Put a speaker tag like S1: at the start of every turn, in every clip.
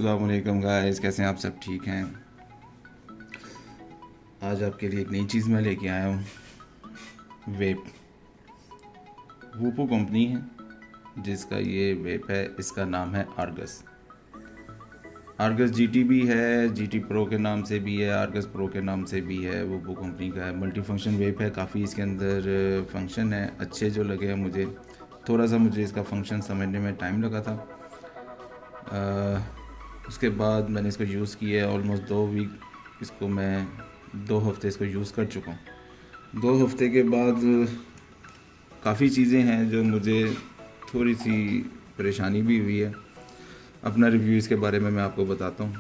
S1: अस्सलाम वालेकुम गाइस, कैसे हैं आप? सब ठीक हैं? आज आपके लिए एक नई चीज़ मैं लेके आया हूँ। वेप। वूपो कंपनी है जिसका ये वेप है। इसका नाम है आर्गस। आर्गस जीटी भी है, जीटी प्रो के नाम से भी है, आर्गस प्रो के नाम से भी है। वूपो कंपनी का है। मल्टी फंक्शन वेप है। काफ़ी इसके अंदर फंक्शन है अच्छे जो लगे हैं मुझे। थोड़ा सा मुझे इसका फंक्शन समझने में टाइम लगा था। उसके बाद मैंने इसको यूज़ किया है। ऑलमोस्ट 2 वीक इसको मैं 2 हफ्ते इसको यूज़ कर चुका हूँ। 2 हफ्ते के बाद काफ़ी चीज़ें हैं जो मुझे थोड़ी सी परेशानी भी हुई है। अपना रिव्यू इसके बारे में मैं आपको बताता हूँ।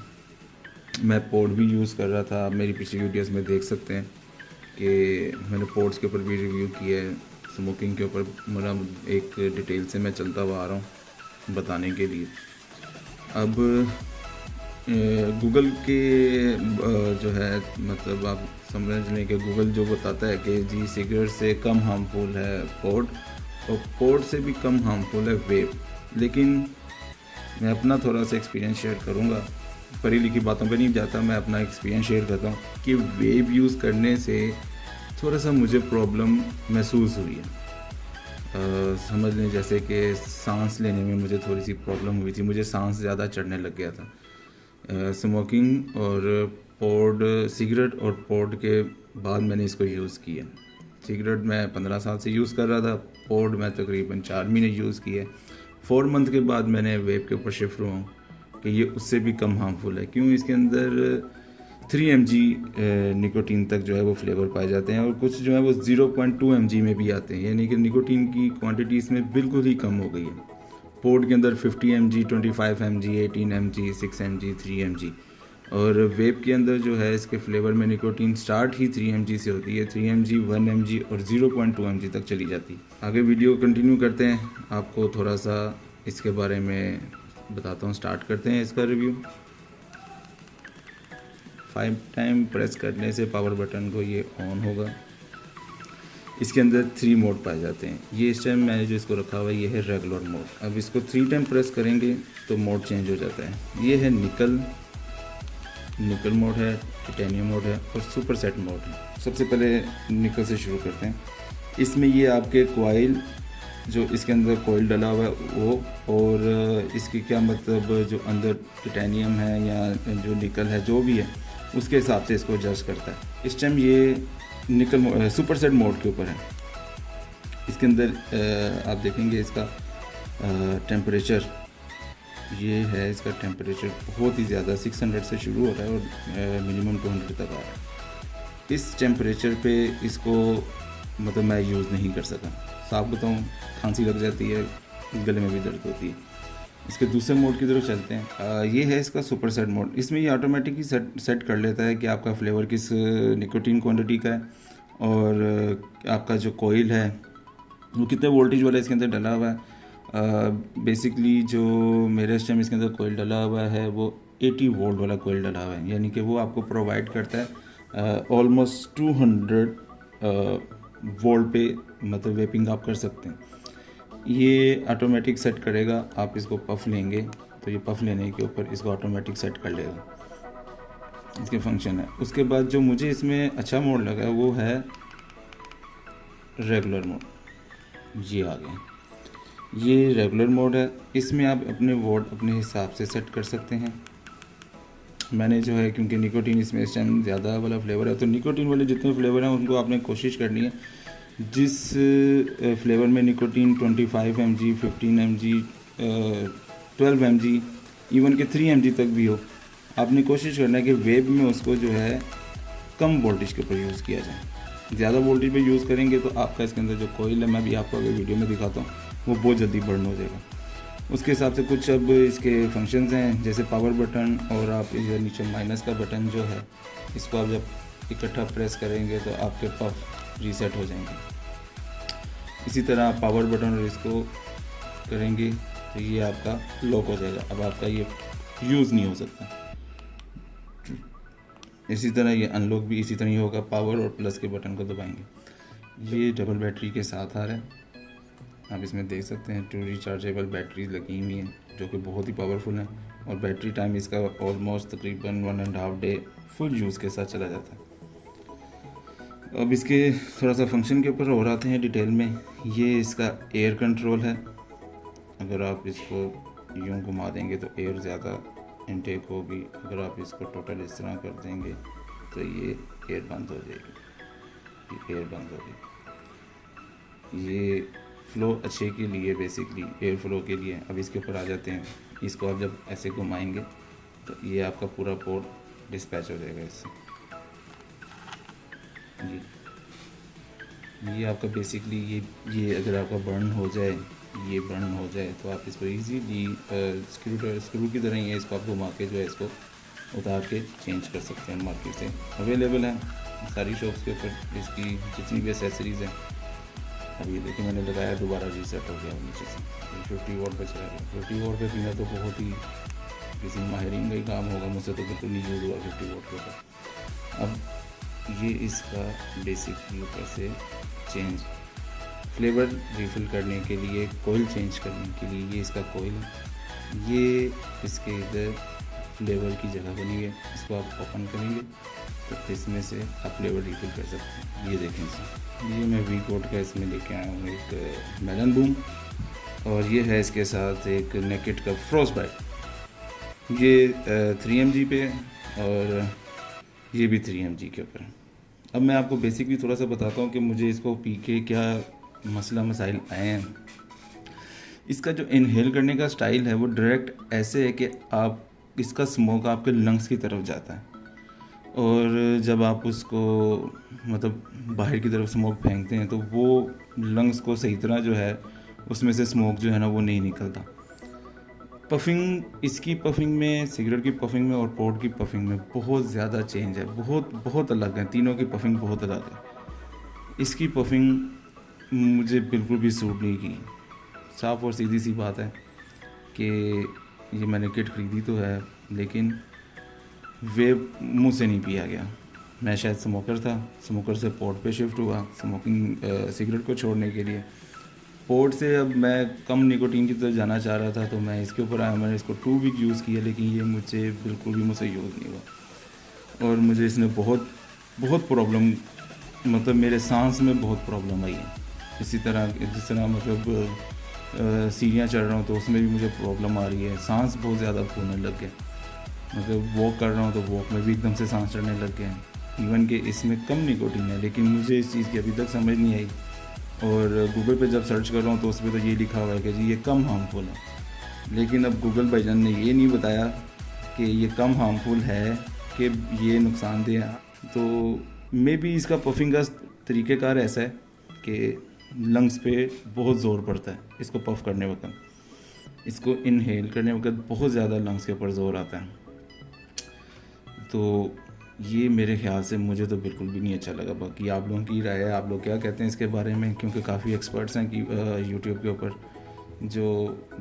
S1: मैं पोर्ट भी यूज़ कर रहा था। आप मेरी पिछली वीडियोस में देख सकते हैं कि मैंने पोर्ट्स के ऊपर भी रिव्यू किया है। स्मोकिंग के ऊपर मतलब एक डिटेल से मैं चलता हुआ आ रहा हूँ बताने के लिए। अब गूगल के जो है मतलब आप समझ लें कि गूगल जो बताता है कि जी सिगरेट से कम हार्मफुल है पोर्ट, और पोर्ट से भी कम हार्मफुल है वेप। लेकिन मैं अपना थोड़ा सा एक्सपीरियंस शेयर करूँगा। पढ़ी लिखी बातों पे नहीं जाता, मैं अपना एक्सपीरियंस शेयर करता हूँ कि वेप यूज़ करने से थोड़ा सा मुझे प्रॉब्लम महसूस हुई है। समझ लें जैसे कि सांस लेने में मुझे थोड़ी सी प्रॉब्लम हुई थी। मुझे सांस ज़्यादा चढ़ने लग गया था। स्मोकिंग और पोड सिगरेट और पोड के बाद मैंने इसको यूज़ किया। सिगरेट मैं 15 साल से यूज़ कर रहा था। पोड मैं तकरीबन 4 महीने यूज़ किए। 4 मंथ के बाद मैंने वेप के ऊपर शिफ्ट हुआ कि ये उससे भी कम हार्मफुल है। क्यों? इसके अंदर 3 mg निकोटीन तक जो है वो फ्लेवर पाए जाते हैं, और कुछ जो है वो 0.2 mg में भी आते हैं। यानी कि निकोटीन की क्वांटिटी इसमें बिल्कुल ही कम हो गई है। पोड के अंदर 50 mg, 25 mg, 18 mg, 6 mg, 3 mg, और वेप के अंदर जो है इसके फ्लेवर में निकोटीन स्टार्ट ही 3 mg से होती है। 3 mg, 1 mg और 0.2 mg तक चली जाती है। आगे वीडियो कंटिन्यू करते हैं, आपको थोड़ा सा इसके बारे में बताता हूँ। स्टार्ट करते हैं इसका रिव्यू। 5 टाइम प्रेस करने से पावर बटन को ये ऑन होगा। इसके अंदर 3 मोड पाए जाते हैं। ये इस टाइम मैंने जो इसको रखा हुआ है ये है रेगुलर मोड। अब इसको 3 टाइम प्रेस करेंगे तो मोड चेंज हो जाता है। ये है निकल मोड है, टाइटेनियम मोड है और सुपर सेट मोड है। सबसे पहले निकल से शुरू करते हैं। इसमें ये आपके कॉइल जो इसके अंदर कॉइल डला हुआ है वो, और इसकी क्या मतलब जो अंदर टाइटेनियम है या जो निकल है जो भी है उसके हिसाब से इसको एडजस्ट करता है। इस टाइम ये निकल सुपर सेट मोड के ऊपर है। इसके अंदर आप देखेंगे इसका टेम्परेचर, ये है इसका टेम्परेचर बहुत ही ज़्यादा 600 से शुरू हो रहा है और मिनिमम 200 तक आ रहा है। इस टेम्परेचर पे इसको मतलब मैं यूज़ नहीं कर सका। साफ बताऊँ, खांसी लग जाती है, गले में भी दर्द होती है। इसके दूसरे मोड की तरफ चलते हैं। ये है इसका सुपर सेट मोड। इसमें ये ऑटोमेटिक ही सेट कर लेता है कि आपका फ्लेवर किस निकोटीन क्वांटिटी का है, और आपका जो कोयल है वो कितने वोल्टेज वाला इसके अंदर डला हुआ है। बेसिकली जो मेरे इस टाइम इसके अंदर कोयल डला हुआ है वो 80 वोल्ट वाला कोयल डला हुआ है। यानी कि वो आपको प्रोवाइड करता है ऑलमोस्ट 200 वोल्ट पे मतलब वेपिंग आप कर सकते हैं। ये ऑटोमेटिक सेट करेगा। आप इसको पफ लेंगे तो ये पफ लेने के ऊपर इसको ऑटोमेटिक सेट कर लेगा। इसके फंक्शन है। उसके बाद जो मुझे इसमें अच्छा मोड लगा वो है रेगुलर मोड। ये आ गया, ये रेगुलर मोड है। इसमें आप अपने वोट अपने हिसाब से सेट कर सकते हैं। मैंने जो है क्योंकि निकोटीन इसमें इस टाइम ज़्यादा वाला फ्लेवर है, तो निकोटीन वाले जितने फ्लेवर हैं उनको आपने कोशिश करनी है जिस फ्लेवर में nicotine 25 mg, 15 mg, 12 mg, even के 3 mg तक भी हो, आपने कोशिश करना है कि वेब में उसको जो है कम वोल्टेज के ऊपर यूज़ किया जाए। ज़्यादा वोल्टेज पे यूज़ करेंगे तो आपका इसके अंदर जो कोयल है, मैं भी आपको अगर वीडियो में दिखाता हूँ, वो बहुत जल्दी बर्न हो जाएगा। उसके हिसाब से कुछ अब इसके फंक्शंस हैं, जैसे पावर बटन, और आप इधर नीचे माइनस का बटन जो है इसको आप जब इकट्ठा प्रेस करेंगे तो आपके पफ रीसेट हो जाएंगे। इसी तरह आप पावर बटन और इसको करेंगे तो ये आपका लॉक हो जाएगा। अब आपका ये यूज़ नहीं हो सकता। इसी तरह ये अनलॉक भी इसी तरह ही होगा। पावर और प्लस के बटन को दबाएंगे। ये डबल बैटरी के साथ आ रहा है, आप इसमें देख सकते हैं 2 रिचार्जेबल बैटरीज लगी हुई हैं जो कि बहुत ही पावरफुल हैं। और बैटरी टाइम इसका ऑलमोस्ट तकरीबन 1.5 डे फुल यूज़ के साथ चला जाता है। अब इसके थोड़ा सा फंक्शन के ऊपर और आते हैं डिटेल में। ये इसका एयर कंट्रोल है। अगर आप इसको यूँ घुमा देंगे तो एयर ज़्यादा इनटेक होगी, अगर आप इसको टोटल इस तरह कर देंगे तो ये एयर बंद हो जाएगी, ये एयर बंद होगी। ये फ़्लो अच्छे के लिए, बेसिकली एयर फ्लो के लिए। अब इसके ऊपर आ जाते हैं। इसको आप जब ऐसे घुमाएंगे तो ये आपका पूरा पोर्ट डिस्पैच हो जाएगा इससे। ये आपका बेसिकली ये अगर आपका बर्न हो जाए, ये बर्न हो जाए तो आप इसको इजीली स्क्रू की तरह ही है, इसको आप घुमा के जो है इसको उतार के चेंज कर सकते हैं। मार्केट से अवेलेबल है सारी शॉप्स के ऊपर इसकी जितनी भी एसेसरीज़ हैं। अब ये देखिए मैंने लगाया, दोबारा रीसेट हो गया नीचे से। 50 वॉट पे चला गया। 50 वॉट पे पीना तो बहुत ही किसी माहिरीन का ही काम होगा, मुझसे तो बिल्कुल नहीं यूज़ हुआ 50 वॉट पे। अब ये इसका बेसिकली ऊपर से चेंज फ्लेवर रिफ़िल करने के लिए, कोयल चेंज करने के लिए ये इसका कोयल, ये इसके इधर फ्लेवर की जगह बनी है। इसको आप ओपन करेंगे तो इसमें से आप फ्लेवर रिफ़िल कर सकते हैं। ये देखें इसे, ये मैं वी कोड का इसमें लेके आया हूँ एक मेलन बूम, और ये है इसके साथ एक नेकेड का फ्रॉस्ट बाइट। ये 3mg पे और ये भी 3mg के ऊपर। अब मैं आपको बेसिकली थोड़ा सा बताता हूँ कि मुझे इसको पी के क्या मसला मसाइल आए हैं। इसका जो इनहेल करने का स्टाइल है वो डायरेक्ट ऐसे है कि आप इसका स्मोक आपके लंग्स की तरफ जाता है, और जब आप उसको मतलब बाहर की तरफ स्मोक फेंकते हैं तो वो लंग्स को सही तरह जो है उसमें से स्मोक जो है ना वो नहीं निकलता। पफिंग, इसकी पफिंग में, सिगरेट की पफिंग में और पोर्ट की पफिंग में बहुत ज़्यादा चेंज है, बहुत अलग है। तीनों की पफिंग बहुत अलग है। इसकी पफिंग मुझे बिल्कुल भी सूट नहीं की। साफ़ और सीधी सी बात है कि ये मैंने किट ख़रीदी तो है, लेकिन वेब मुँह से नहीं पिया गया। मैं शायद स्मोकर था, स्मोकर से पोर्ट पे शिफ्ट हुआ स्मोकिंग सिगरेट को छोड़ने के लिए। पोर्ट से अब मैं कम निकोटीन की तरफ जाना चाह रहा था तो मैं इसके ऊपर आया। मैंने इसको 2 वीक यूज़ किया, लेकिन ये मुझे बिल्कुल भी मुझसे यूज़ नहीं हुआ, और मुझे इसने बहुत प्रॉब्लम, मतलब मेरे सांस में बहुत प्रॉब्लम आई है। इसी तरह जिस तरह मतलब सीढ़ियाँ चढ़ रहा हूँ तो उसमें भी मुझे प्रॉब्लम आ रही है। सांस बहुत ज़्यादा फूलने लग गया, मतलब वॉक कर रहा हूँ तो वॉक में भी एकदम से सांस चढ़ने लग गए हैं। इवन कि इसमें कम निकोटीन है, लेकिन मुझे इस चीज़ की अभी तक समझ नहीं आई। और गूगल पे जब सर्च कर रहा हूँ तो उसमें तो ये लिखा हुआ है कि जी ये कम हार्मफुल है, लेकिन अब गूगल भाईजान ने ये नहीं बताया कि ये कम हार्मफुल है कि ये नुकसानदेह है। तो मे बी इसका पफिंग का तरीक़ेकार ऐसा है कि लंग्स पे बहुत ज़ोर पड़ता है इसको पफ करने वक्त, इसको इनहेल करने वक्त बहुत ज़्यादा लंग्स के ऊपर ज़ोर आता है। तो ये मेरे ख्याल से मुझे तो बिल्कुल भी नहीं अच्छा लगा। बाकी आप लोगों की राय है, आप लोग क्या कहते हैं इसके बारे में, क्योंकि काफ़ी एक्सपर्ट्स हैं कि यूट्यूब के ऊपर जो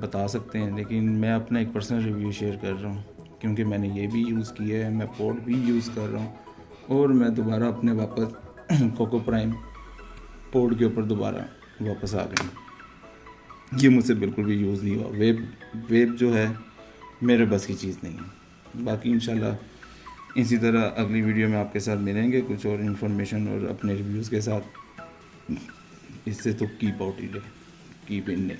S1: बता सकते हैं। लेकिन मैं अपना एक पर्सनल रिव्यू शेयर कर रहा हूँ, क्योंकि मैंने ये भी यूज़ किया है, मैं पोर्ट भी यूज़ कर रहा हूँ, और मैं दोबारा अपने वापस कोको प्राइम पोर्ट के ऊपर दोबारा वापस आ गया। ये मुझसे बिल्कुल भी यूज़ नहीं हुआ। वेब जो है मेरे बस की चीज़ नहीं है। बाकी इंशाल्लाह इसी तरह अगली वीडियो में आपके साथ मिलेंगे कुछ और इन्फॉर्मेशन और अपने रिव्यूज़ के साथ। इससे तो कीप आउट ही ले, कीप इन नहीं।